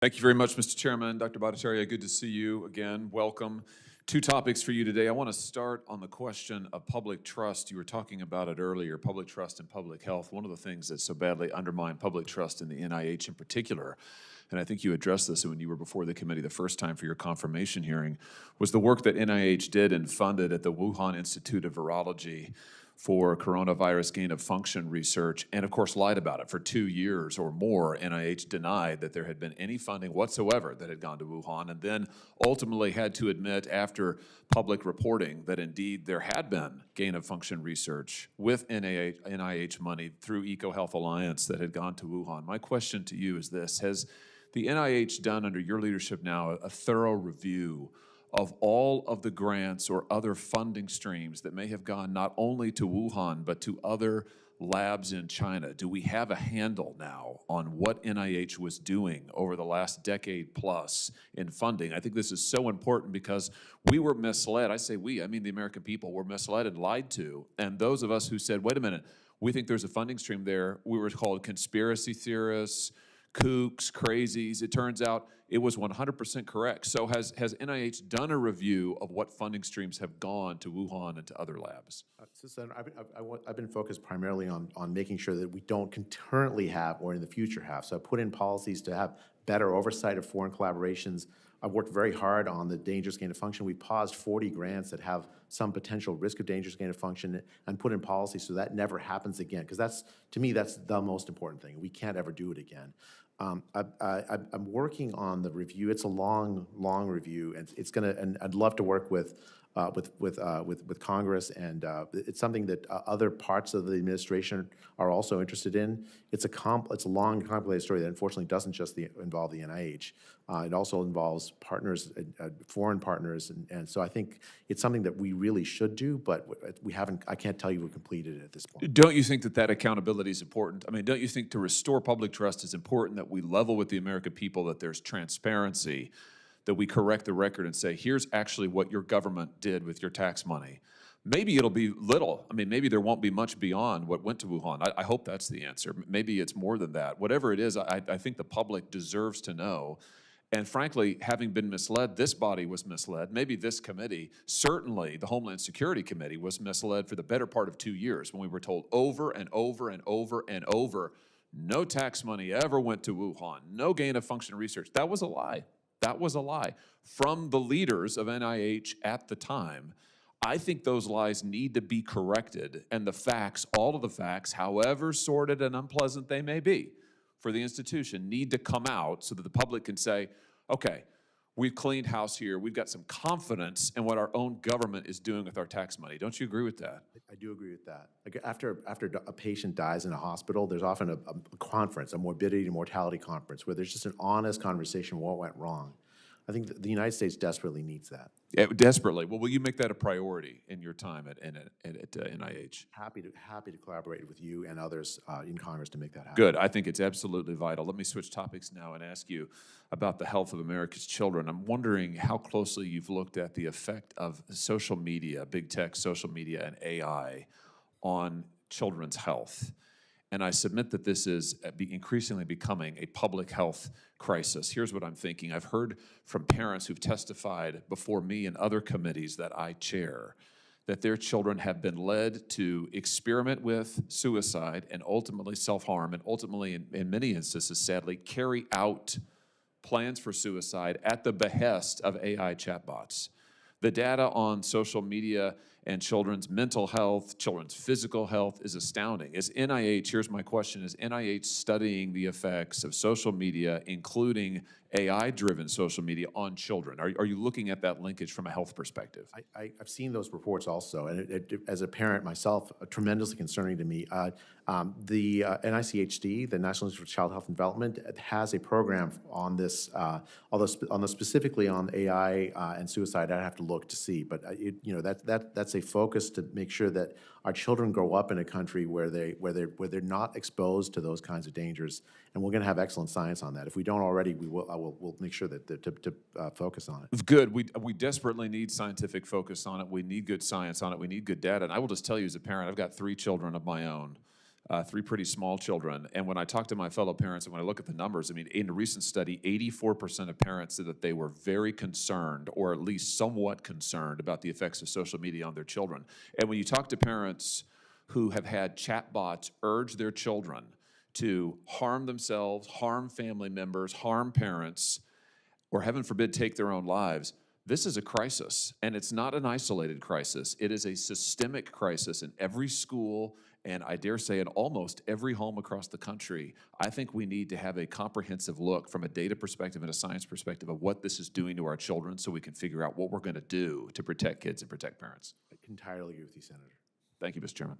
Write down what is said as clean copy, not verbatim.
Thank you very much, Mr. Chairman. Dr. Bhattacharya, good to see you again. Welcome. Two topics for you today. I want to start on the question of public trust. You were talking about it earlier, public trust and public health. One of the things that so badly undermined public trust in the NIH in particular, and I think you addressed this when you were before the committee the first time for your confirmation hearing, was the work that NIH did and funded at the Wuhan Institute of Virology for coronavirus gain-of-function research, and of course lied about it. For 2 years or more, NIH denied that there had been any funding whatsoever that had gone to Wuhan, and then ultimately had to admit after public reporting that indeed there had been gain-of-function research with NIH money through EcoHealth Alliance that had gone to Wuhan. My question to you is this: has the NIH done, under your leadership now, a thorough review of all of the grants or other funding streams that may have gone not only to Wuhan, but to other labs in China? Do we have a handle now on what NIH was doing over the last decade plus in funding? I think this is so important because we were misled. I say we, I mean the American people were misled and lied to. And those of us who said, wait a minute, we think there's a funding stream there, we were called conspiracy theorists, kooks, crazies. It turns out it was 100% correct. So has NIH done a review of what funding streams have gone to Wuhan and to other labs? I've been focused primarily on making sure that we don't currently have or in the future have. So I put in policies to have better oversight of foreign collaborations. I've worked very hard on the dangerous gain of function. We paused 40 grants that have some potential risk of dangerous gain of function and put in policy so that never happens again. Because that's, to me, that's the most important thing. We can't ever do it again. I'm working on the review. It's a long review, and it's gonna. And I'd love to work with Congress, and it's something that other parts of the administration are also interested in. It's a long, complicated story that unfortunately doesn't just involve the NIH. It also involves partners, foreign partners, and so I think it's something that we really should do, but we haven't. I can't tell you we've completed it at this point. Don't you think that accountability is important? I mean, don't you think to restore public trust is important that we level with the American people, that there's transparency, that we correct the record and say, here's actually what your government did with your tax money? Maybe it'll be little. I mean, maybe there won't be much beyond what went to Wuhan. I hope that's the answer. Maybe it's more than that. Whatever it is, I think the public deserves to know. And frankly, having been misled, this body was misled. Maybe this committee, certainly the Homeland Security Committee, was misled for the better part of 2 years when we were told over and over and over and over, no tax money ever went to Wuhan, no gain of function research. That was a lie. That was a lie from the leaders of NIH at the time. I think those lies need to be corrected, and the facts, all of the facts, however sordid and unpleasant they may be for the institution, need to come out so that the public can say, okay, we've cleaned house here. We've got some confidence in what our own government is doing with our tax money. Don't you agree with that? I do agree with that. Like after a patient dies in a hospital, there's often a conference, a morbidity and mortality conference, where there's just an honest conversation of what went wrong. I think the United States desperately needs that. Yeah, desperately. Well, will you make that a priority in your time at NIH? Happy to collaborate with you and others in Congress to make that happen. Good. I think it's absolutely vital. Let me switch topics now and ask you about the health of America's children. I'm wondering how closely you've looked at the effect of social media, big tech, social media, and AI on children's health. And I submit that this is increasingly becoming a public health crisis. Here's what I'm thinking. I've heard from parents who've testified before me and other committees that I chair that their children have been led to experiment with suicide and ultimately self-harm, and ultimately, in many instances, sadly, carry out plans for suicide at the behest of AI chatbots. The data on social media and children's mental health, children's physical health is astounding. Is NIH, here's my question, is NIH studying the effects of social media, including AI-driven social media, on children? Are you looking at that linkage from a health perspective? I've seen those reports also, and as a parent myself, tremendously concerning to me. The NICHD, the National Institute for Child Health and Development, has a program on this, although specifically on AI and suicide. I'd have to look to see, but that's a focus to make sure that our children grow up in a country where they're not exposed to those kinds of dangers, and we're going to have excellent science on that. If we don't already, we'll make sure that to focus on it. Good. We desperately need scientific focus on it. We need good science on it. We need good data. And I will just tell you, as a parent, I've got 3 children of my own. three pretty small children. And when I talk to my fellow parents and when I look at the numbers, I mean, in a recent study, 84% of parents said that they were very concerned or at least somewhat concerned about the effects of social media on their children. And when you talk to parents who have had chatbots urge their children to harm themselves, harm family members, harm parents, or heaven forbid, take their own lives, this is a crisis. And it's not an isolated crisis. It is a systemic crisis in every school, and I dare say in almost every home across the country. I think we need to have a comprehensive look from a data perspective and a science perspective of what this is doing to our children so we can figure out what we're going to do to protect kids and protect parents. I entirely agree with you, Senator. Thank you, Mr. Chairman.